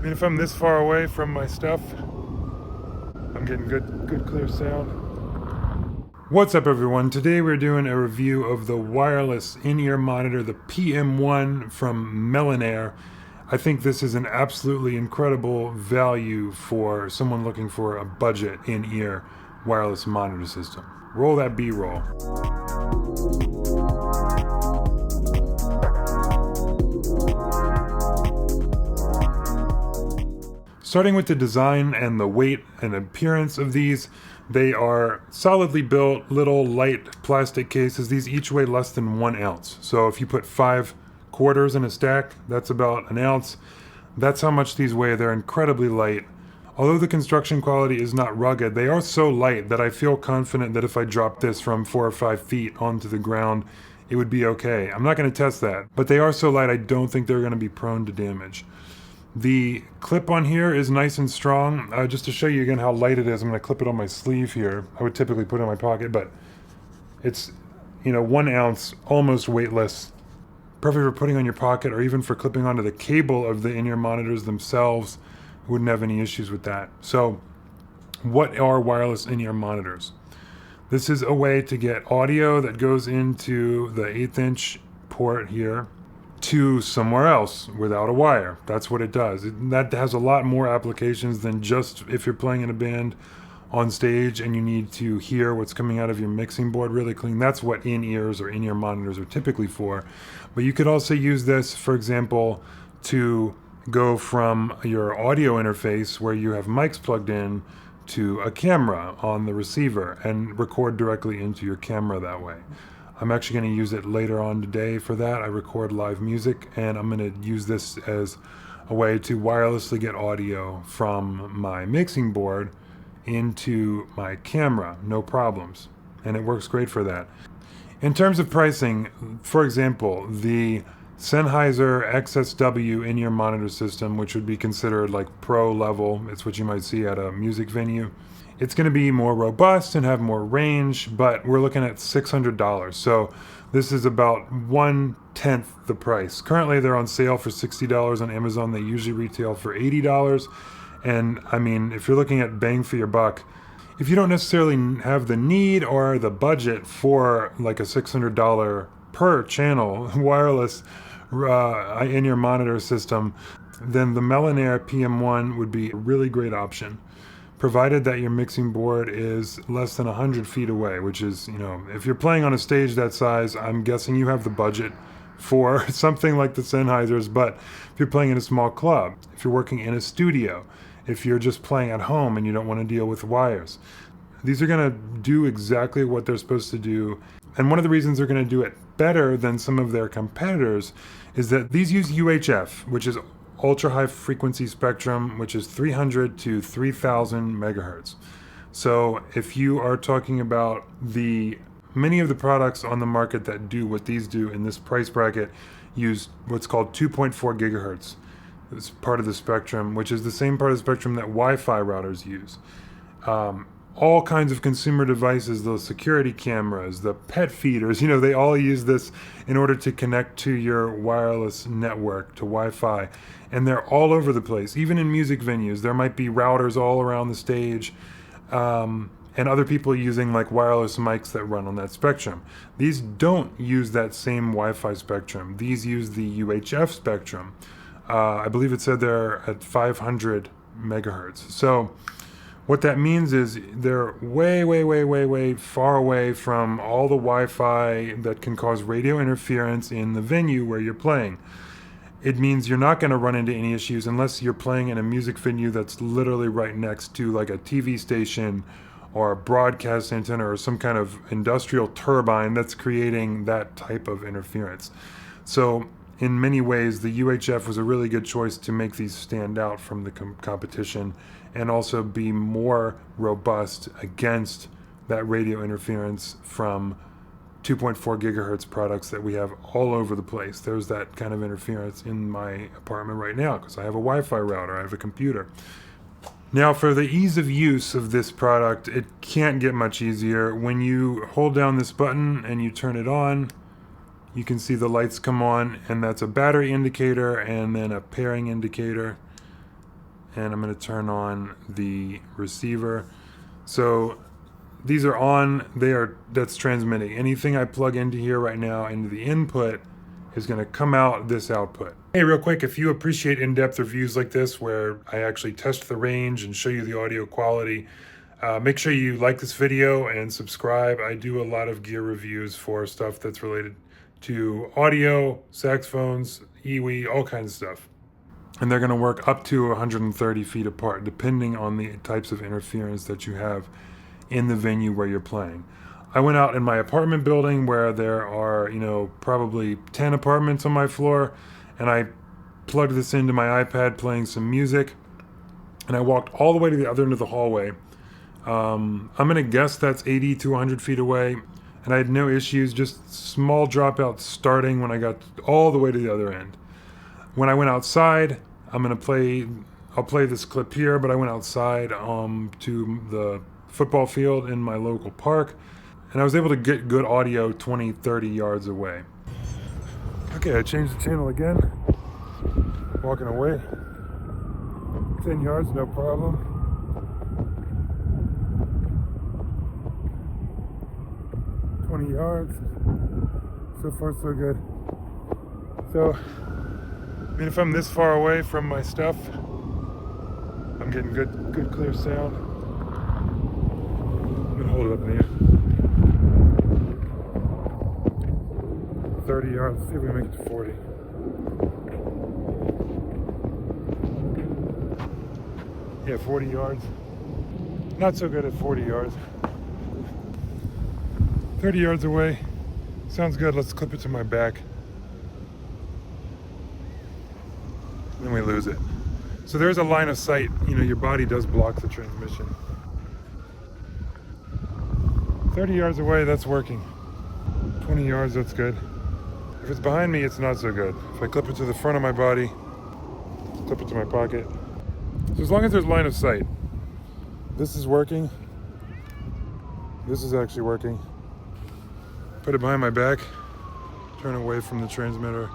And if I'm this far away from my stuff, I'm getting good clear sound. What's up, everyone? Today we're doing a review of the wireless in-ear monitor, the PM-1 from Melonare. I think this is an absolutely incredible value for someone looking for a budget in-ear wireless monitor system. Roll that B-roll. Starting with the design and the weight and appearance of these, they are solidly built, little light plastic cases. These each weigh less than 1 ounce. So if you put 5 quarters in a stack, that's about an ounce. That's how much these weigh. They're incredibly light. Although the construction quality is not rugged, they are so light that I feel confident that if I drop this from 4 or 5 feet onto the ground, it would be okay. I'm not going to test that, but they are so light I don't think they're going to be prone to damage. The clip on here is nice and strong. Just to show you again how light it is, I'm going to clip it on my sleeve here. I would typically put it in my pocket, but it's, 1 ounce, almost weightless. Perfect for putting on your pocket or even for clipping onto the cable of the in-ear monitors themselves. Wouldn't have any issues with that. So, what are wireless in-ear monitors? This is a way to get audio that goes into the 1/8" port here to somewhere else without a wire. That's what it does. That has a lot more applications than just if you're playing in a band on stage and you need to hear what's coming out of your mixing board really clean. That's what in-ears or in-ear monitors are typically for. But you could also use this, for example, to go from your audio interface where you have mics plugged in to a camera on the receiver and record directly into your camera that way. I'm actually going to use it later on today for that. I record live music, and I'm going to use this as a way to wirelessly get audio from my mixing board into my camera, no problems. And it works great for that. In terms of pricing, for example, the Sennheiser XSW in-ear monitor system, which would be considered like pro level, it's what you might see at a music venue. It's going to be more robust and have more range, but we're looking at $600. So this is about 1/10 the price. Currently they're on sale for $60 on Amazon. They usually retail for $80. And I mean, if you're looking at bang for your buck, if you don't necessarily have the need or the budget for like a $600 per channel wireless in-ear monitor system, then the Melonare PM-1 would be a really great option, provided that your mixing board is less than 100 feet away, which is, if you're playing on a stage that size, I'm guessing you have the budget for something like the Sennheisers. But if you're playing in a small club, if you're working in a studio, if you're just playing at home and you don't want to deal with wires, these are going to do exactly what they're supposed to do. And one of the reasons they're going to do it better than some of their competitors is that these use UHF, which is ultra high frequency spectrum, which is 300 to 3000 megahertz. So if you are talking about many of the products on the market that do what these do in this price bracket use what's called 2.4 gigahertz. It's part of the spectrum, which is the same part of the spectrum that Wi-Fi routers use. All kinds of consumer devices, the security cameras, the pet feeders, they all use this in order to connect to your wireless network, to Wi-Fi. And they're all over the place. Even in music venues, there might be routers all around the stage, and other people using like wireless mics that run on that spectrum. These don't use that same Wi-Fi spectrum. These use the UHF spectrum. I believe it said they're at 500 megahertz. So what that means is they're way far away from all the Wi-Fi that can cause radio interference in the venue where you're playing. It means you're not going to run into any issues unless you're playing in a music venue that's literally right next to like a TV station or a broadcast antenna or some kind of industrial turbine that's creating that type of interference. So in many ways, the UHF was a really good choice to make these stand out from the competition and also be more robust against that radio interference from 2.4 gigahertz products that we have all over the place. There's that kind of interference in my apartment right now because I have a Wi-Fi router, I have a computer. Now, for the ease of use of this product, it can't get much easier. When you hold down this button and you turn it on, you can see the lights come on, and that's a battery indicator and then a pairing indicator. and I'm going to turn on the receiver. So these are on, that's transmitting. Anything I plug into here right now into the input is going to come out this output. Hey, real quick, if you appreciate in-depth reviews like this where I actually test the range and show you the audio quality, make sure you like this video and subscribe. I do a lot of gear reviews for stuff that's related to audio, saxophones, iwi, all kinds of stuff. And they're going to work up to 130 feet apart, depending on the types of interference that you have in the venue where you're playing. I went out in my apartment building where there are, probably 10 apartments on my floor, and I plugged this into my iPad playing some music, and I walked all the way to the other end of the hallway. I'm going to guess that's 80 to 100 feet away, and I had no issues, just small dropouts starting when I got all the way to the other end. When I went outside, I'll play this clip here, but I went outside to the football field in my local park, and I was able to get good audio 20, 30 yards away. Okay, I changed the channel again. Walking away. 10 yards, no problem. 20 yards. So far, so good. So, if I'm this far away from my stuff, I'm getting good clear sound. I'm gonna hold it up in the air. 30 yards, see if we can make it to 40. Yeah, 40 yards. Not so good at 40 yards. 30 yards away. Sounds good, let's clip it to my back. Then we lose it. So there's a line of sight. Your body does block the transmission. 30 yards away, that's working. 20 yards, that's good. If it's behind me, it's not so good. If I clip it to the front of my body, clip it to my pocket. So as long as there's line of sight, this is working. This is actually working. Put it behind my back, turn away from the transmitter,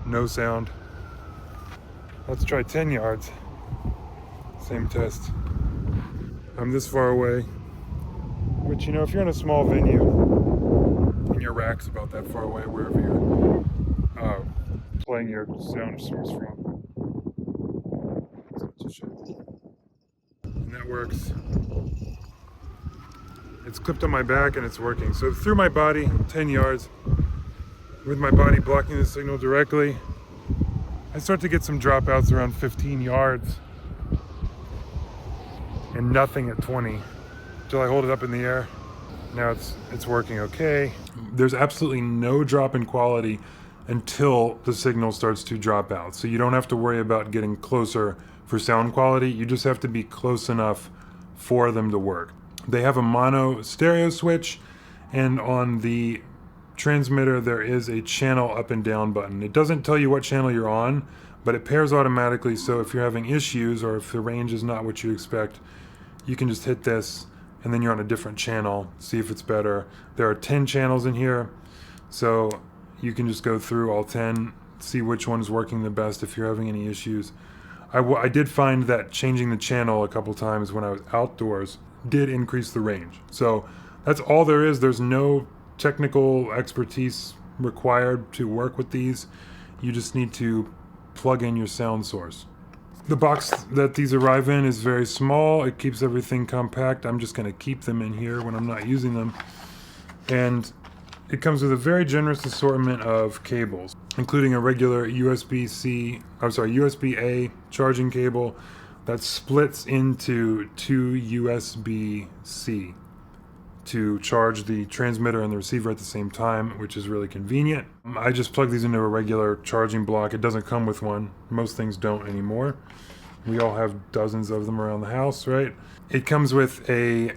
no sound. Let's try 10 yards. Same test. I'm this far away, which, if you're in a small venue and your rack's about that far away, wherever you're playing your sound source from. And that works. It's clipped on my back and it's working. So through my body, 10 yards, with my body blocking the signal directly, I start to get some dropouts around 15 yards and nothing at 20 until I hold it up in the air. Now it's working okay. There's absolutely no drop in quality until the signal starts to drop out. So you don't have to worry about getting closer for sound quality. You just have to be close enough for them to work. They have a mono stereo switch, and on the transmitter there is a channel up and down button. It doesn't tell you what channel you're on, but it pairs automatically, so if you're having issues or if the range is not what you expect, you can just hit this and then you're on a different channel, see if it's better. There are 10 channels in here, so you can just go through all 10, see which one's working the best if you're having any issues. I did find that changing the channel a couple times when I was outdoors did increase the range. So that's all there is. There's no technical expertise required to work with these. You just need to plug in your sound source. The box that these arrive in is very small. It keeps everything compact. I'm just going to keep them in here when I'm not using them. And it comes with a very generous assortment of cables, including a regular USB-A charging cable that splits into two USB-C to charge the transmitter and the receiver at the same time, which is really convenient. I just plug these into a regular charging block. It doesn't come with one. Most things don't anymore. We all have dozens of them around the house, right? It comes with a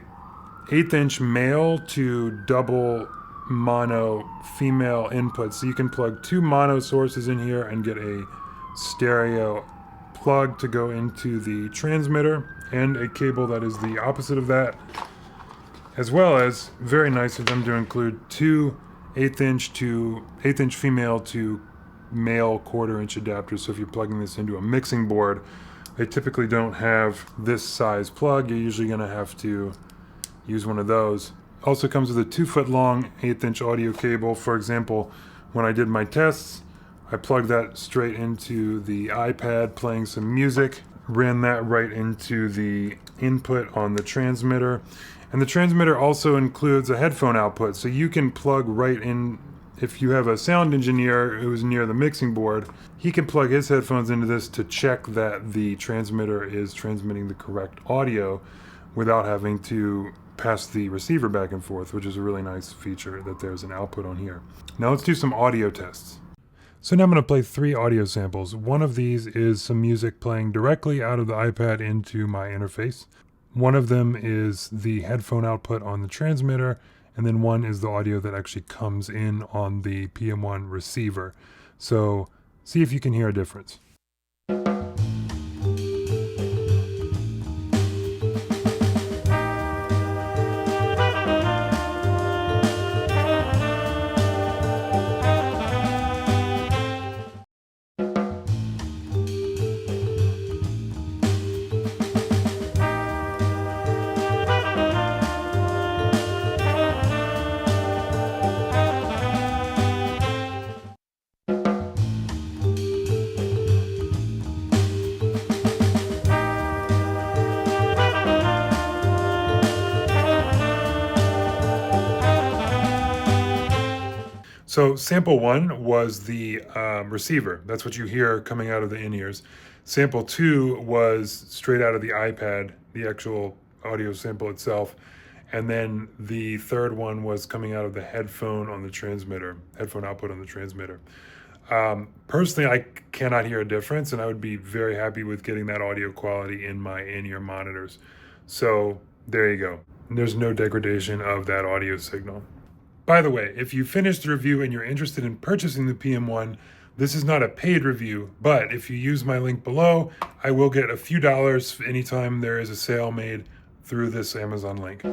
1/8" male to double mono female input. So you can plug two mono sources in here and get a stereo plug to go into the transmitter, and a cable that is the opposite of that, as well as, very nice of them to include two 1/8" female to male 1/4" adapters. So if you're plugging this into a mixing board They typically don't have this size plug. You're usually going to have to use one of those. Also comes with a 2-foot long 1/8-inch audio cable. For example, when I did my tests, I plugged that straight into the iPad playing some music, ran that right into the input on the transmitter. And the transmitter also includes a headphone output, so you can plug right in. If you have a sound engineer who's near the mixing board, he can plug his headphones into this to check that the transmitter is transmitting the correct audio without having to pass the receiver back and forth, which is a really nice feature that there's an output on here. Now let's do some audio tests. So now I'm going to play 3 audio samples. One of these is some music playing directly out of the iPad into my interface. One of them is the headphone output on the transmitter, and then one is the audio that actually comes in on the PM-1 receiver. So see if you can hear a difference. So sample 1 was the receiver. That's what you hear coming out of the in-ears. Sample 2 was straight out of the iPad, the actual audio sample itself. And then the third one was coming out of the headphone on the transmitter, headphone output on the transmitter. Personally, I cannot hear a difference, and I would be very happy with getting that audio quality in my in-ear monitors. So there you go. There's no degradation of that audio signal. By the way, if you finished the review and you're interested in purchasing the PM-1, this is not a paid review, but if you use my link below, I will get a few dollars anytime there is a sale made through this Amazon link.